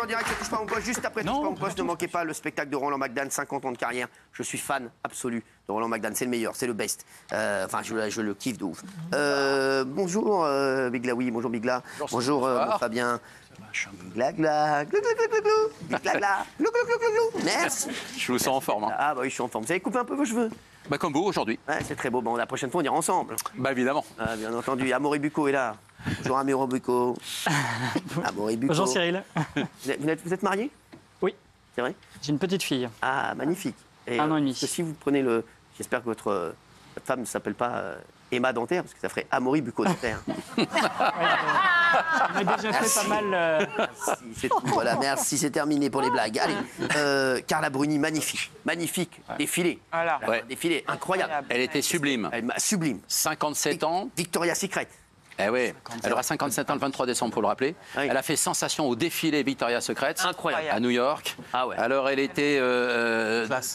en direct, ça touche pas mon poste. Juste après, touche pas mon poste, ne manquez pas le spectacle de Roland McDan, 50 ans de carrière. Je suis fan absolu de Roland McDan, c'est le meilleur, c'est le best. Enfin, je le kiffe de ouf. Bonjour Bigla, oui, bonjour Bigla. Bonjour Fabien. Gla gla, glou glou glou glou glou, gla gla, glou glou glou glou glou. Merci. Je vous sens en forme. Hein. Ah bah oui, je suis en forme. Vous avez coupé un peu vos cheveux? Bah comme vous aujourd'hui. Ouais, c'est très beau. Bon, la prochaine fois, on ira ensemble. Bah évidemment. Ah, bien entendu. Amaury Bucco est là. Bonjour Amaury Bucco. Amaury Bucco. Bonjour Cyril. Vous êtes marié? Oui. C'est vrai? J'ai une petite fille. Ah, magnifique. Et, 1 an et demi. Parce que si vous prenez le... J'espère que votre femme ne s'appelle pas Emma Dentaire, parce que ça ferait Amaury Bucco Dentaire. On a déjà fait pas mal... Merci, c'est tout. Voilà, merci, c'est terminé pour les blagues. Allez, Carla Bruni, magnifique. Magnifique. Défilé. Voilà. Ouais. Défilé, incroyable. Elle était sublime. Sublime. 57 ans. Victoria's Secret. Eh oui, elle aura 57 ans le 23 décembre, pour le rappeler. Oui. Elle a fait sensation au défilé Victoria's Secret Incroyable. à New York. Ah ouais. Alors elle était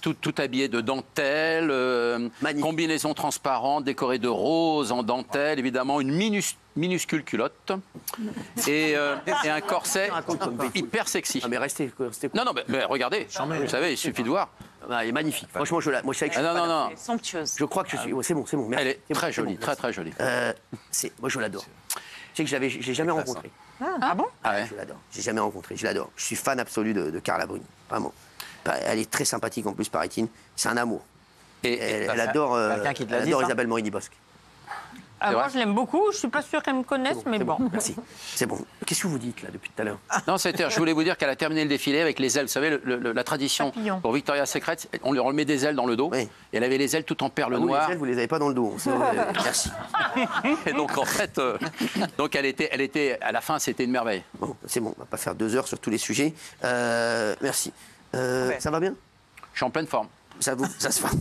tout habillée de dentelle, combinaison transparente, décorée de roses en dentelle, évidemment une minuscule culotte et un corset hyper sexy. Ah mais restez. Non, mais regardez, vous savez, il suffit de voir. Ah, elle est magnifique. Franchement, moi, je sais que je suis Non. Somptueuse. Je crois que je suis. C'est bon. Merci. Elle est très C'est bon, jolie, très jolie. Moi, je l'adore. Tu sais que j'ai jamais rencontré. Ah bon? Ah ouais. Je l'adore. J'ai jamais rencontré. Je l'adore. Je suis fan absolu de Carla Bruni. Vraiment. Elle est très sympathique en plus, paraît-il. C'est un amour. Elle adore Isabelle Morini-Bosque. Ah, moi, je l'aime beaucoup. Je suis pas sûre qu'elle me connaisse, mais bon. Merci. C'est bon. Qu'est-ce que vous dites là depuis tout à l'heure? Non, je voulais vous dire qu'elle a terminé le défilé avec les ailes. Vous savez, la tradition Papillon. pour Victoria's Secret, on lui remet des ailes dans le dos. Oui. Et elle avait les ailes tout en perles Ah, vous, noires. les ailes, vous les avez pas dans le dos. Merci. Et donc en fait, elle était à la fin, c'était une merveille. Bon, c'est bon. On va pas faire 2 heures sur tous les sujets. Merci. Ça va bien? Je suis en pleine forme. Ça se fait.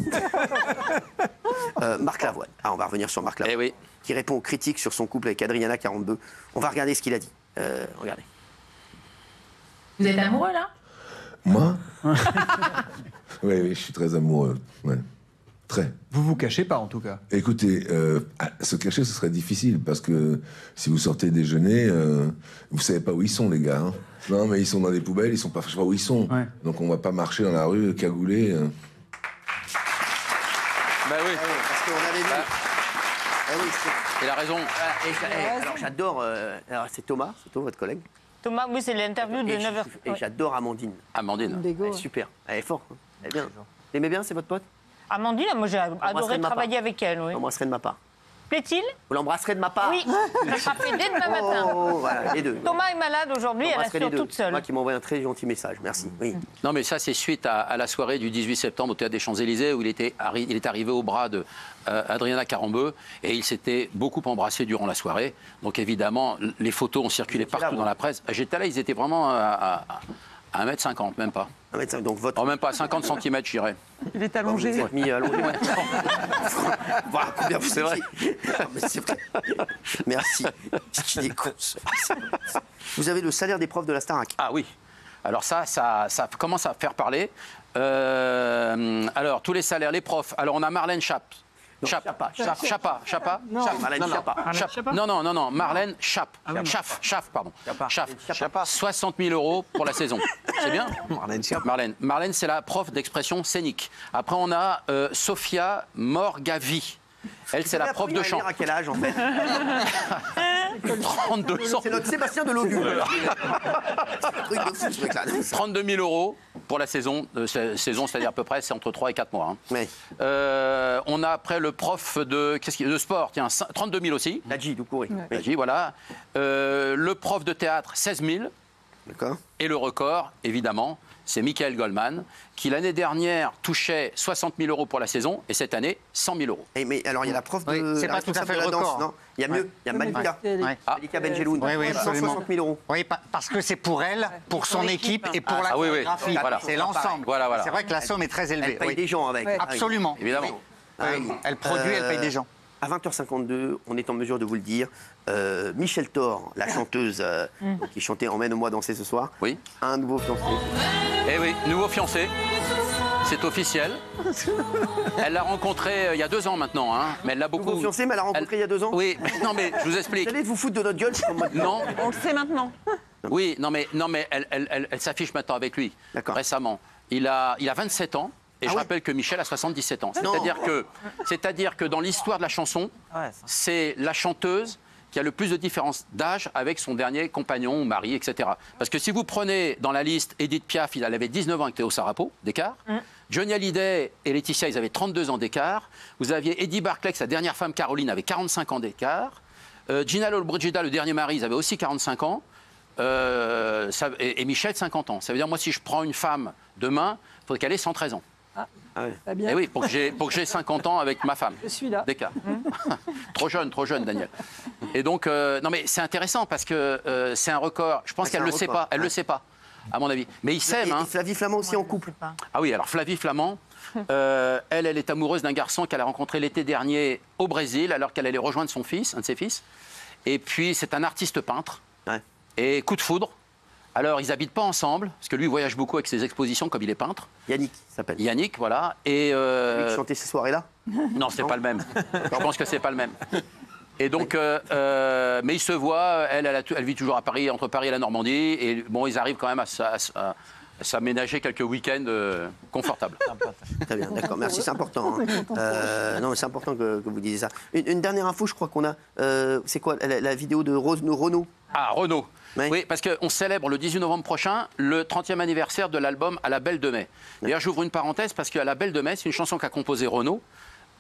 Marc Lavoine. Ah, on va revenir sur Marc Lavoine. Eh oui. Qui répond aux critiques sur son couple avec Adriana 42. On va regarder ce qu'il a dit. Regardez. Vous êtes amoureux là? Moi? Oui, je suis très amoureux. Ouais. Très. Vous vous cachez pas en tout cas. Écoutez, se cacher, ce serait difficile parce que si vous sortez déjeuner, vous savez pas où ils sont, les gars. Hein. Non, mais ils sont dans des poubelles, je sais pas où ils sont. Ouais. Donc on va pas marcher dans la rue cagoulé. Bah oui. Parce qu'on avait vu. Oui, il a raison. Alors j'adore. C'est Thomas, votre collègue. Thomas, oui, c'est l'interview de 9h. Et j'adore Amandine. Amandine. Elle est super. Elle est forte. Hein. Elle est bien. Vous l'aimez bien, c'est votre pote? Amandine, moi j'ai adoré travailler avec elle. Oui. Vous l'embrasserez de ma part. Plaît-il? Vous l'embrasserez de ma part? Oui, ça sera fait dès demain matin. Voilà, les deux. Thomas est malade aujourd'hui, elle assure toute seule. Moi qui m'envoie un très gentil message, merci. Oui. Non, mais ça, c'est suite à la soirée du 18 septembre au Théâtre des Champs-Élysées où il est arrivé au bras de Adriana Carambeu et ils s'étaient beaucoup embrassés durant la soirée. Donc évidemment, les photos ont circulé partout dans la presse. J'étais là, ils étaient vraiment à 1m50, même pas. 1m50, donc votre... Oh, même pas, 50 cm, je dirais. Il est allongé. Vous êtes mis allongé. Voilà combien vous... C'est vrai. C'est vrai. Merci. Il est con, Vous avez le salaire des profs de la Starac. Ah oui. Alors ça commence à faire parler. Alors, tous les salaires, les profs. Alors, on a Marlène Chapa. Non, Marlène Chappe. Chaff, pardon. Chappe. 60 000 € pour la saison. C'est bien? Marlène, c'est la prof d'expression scénique. Après, on a Sophia Morgavi. Elle, c'est la prof de chant. À quel âge, en fait? 32 ans. C'est notre Sébastien Delogu. 32 000 € pour la saison, c'est-à-dire à peu près, c'est entre 3 et 4 mois. Hein. Oui. On a après le prof de sport, tiens, 32 000 aussi. Nadji, Doucouré. Nadji, voilà. Le prof de théâtre, 16 000. D'accord. Et le record, évidemment, c'est Michael Goldman, qui l'année dernière touchait 60 000 € pour la saison, et cette année, 100 000 €. Mais alors, il y a la prof de... Oui, c'est pas tout à fait le record. Non, il y a mieux, il y a Malika. Malika Benjeloun. Oui, absolument. 160 000 €. Oui, parce que c'est pour elle, pour son équipe et pour la chorégraphie. Voilà. C'est l'ensemble. Voilà. C'est vrai que la somme est très élevée. Elle paye des gens avec. Absolument. Évidemment. Oui. Elle produit, elle paye des gens. À 20h52, on est en mesure de vous le dire. Michel Thor, la chanteuse qui chantait Emmène-moi danser ce soir, oui. A un nouveau fiancé. Eh oui, nouveau fiancé. C'est officiel. Elle l'a rencontré il y a 2 ans maintenant, hein, mais elle l'a beaucoup. Nouveau fiancé, mais elle l'a rencontré il y a 2 ans. Oui, non mais je vous explique. Vous allez vous foutre de notre gueule. Non. On le sait maintenant. Oui, non mais elle s'affiche maintenant avec lui, récemment. Il a 27 ans. Et je rappelle que Michel a 77 ans. C'est-à-dire que dans l'histoire de la chanson, c'est la chanteuse qui a le plus de différence d'âge avec son dernier compagnon, mari, etc. Parce que si vous prenez dans la liste Edith Piaf, elle avait 19 ans avec Théo Sarapo d'écart. Johnny Hallyday et Laetitia, ils avaient 32 ans d'écart. Vous aviez Eddie Barclay, sa dernière femme Caroline, avait 45 ans d'écart. Gina Lollobrigida, le dernier mari, ils avaient aussi 45 ans. Et Michel, 50 ans. Ça veut dire, moi, si je prends une femme demain, il faut qu'elle ait 113 ans. Et oui, pour que j'ai 50 ans avec ma femme. Je suis là. D'écart. Trop jeune, Daniel. Et donc, non mais c'est intéressant parce que c'est un record. Je pense qu'elle ne le sait pas. Elle le sait pas, à mon avis. Mais ils s'aiment. Et Flavie Flamand aussi en couple. Ah oui, alors Flavie Flamand, elle est amoureuse d'un garçon qu'elle a rencontré l'été dernier au Brésil, alors qu'elle allait rejoindre son fils, un de ses fils. Et puis, c'est un artiste peintre. Et coup de foudre. Alors, ils n'habitent pas ensemble, parce que lui, il voyage beaucoup avec ses expositions, comme il est peintre. Yannick s'appelle. Yannick, voilà. Et Lui qui chantait ces soirées-là. Non, c'est pas le même. Je pense que c'est pas le même. Et donc, mais ils se voient. Elle vit toujours à Paris, entre Paris et la Normandie. Et bon, ils arrivent quand même à s'aménager quelques week-ends confortables. Très bien, d'accord. Merci, c'est important. Non, mais c'est important que vous disiez ça. Une dernière info, je crois qu'on a. C'est quoi la vidéo de Renaud? Ah, Renaud. Oui, parce qu'on célèbre le 18 novembre prochain le 30e anniversaire de l'album À la Belle de Mai. D'ailleurs, j'ouvre une parenthèse parce qu'À la Belle de Mai, c'est une chanson qu'a composée Renaud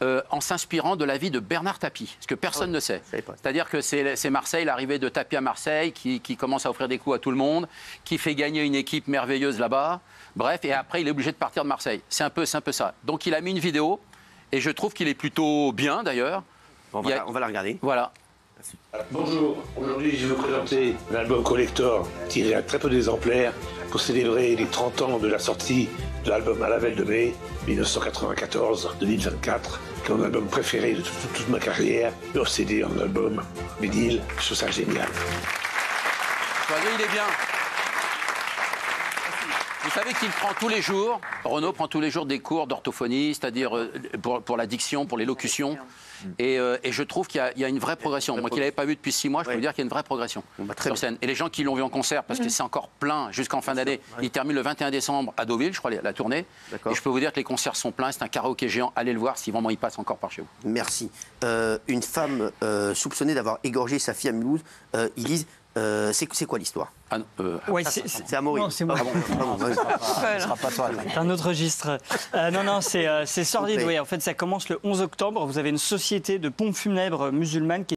en s'inspirant de la vie de Bernard Tapie, ce que personne ne sait. C'est-à-dire que c'est Marseille, l'arrivée de Tapie à Marseille, qui commence à offrir des coups à tout le monde, qui fait gagner une équipe merveilleuse là-bas. Bref, et après, il est obligé de partir de Marseille. C'est un peu ça. Donc, il a mis une vidéo, et je trouve qu'il est plutôt bien, d'ailleurs. On va la regarder. Voilà. Bonjour, aujourd'hui je vais vous présenter l'album Collector tiré à très peu d'exemplaires pour célébrer les 30 ans de la sortie de l'album À la Belle de Mai 1994-2024, qui est mon album préféré de toute ma carrière, le CD en album vinyle, je trouve ça génial. Voyez, il est bien. Vous savez qu'il prend tous les jours, Renaud prend tous les jours des cours d'orthophonie, c'est-à-dire pour la diction, pour l'élocution. Et je trouve qu'il y a une vraie progression. Moi qui ne l'avais pas vu depuis 6 mois, je peux vous dire qu'il y a une vraie progression sur scène. Et les gens qui l'ont vu en concert, parce que c'est encore plein jusqu'en fin d'année, il termine le 21 décembre à Deauville, je crois, la tournée. Et je peux vous dire que les concerts sont pleins, c'est un karaoké géant. Allez le voir si vraiment il passe encore par chez vous. Merci. Une femme soupçonnée d'avoir égorgé sa fille à Mulhouse, ils disent... c'est quoi l'histoire? C'est Amaury. Non, c'est moi. C'est un autre registre. Non, c'est sordide. Oui. En fait, ça commence le 11 octobre. Vous avez une société de pompes funèbres musulmanes qui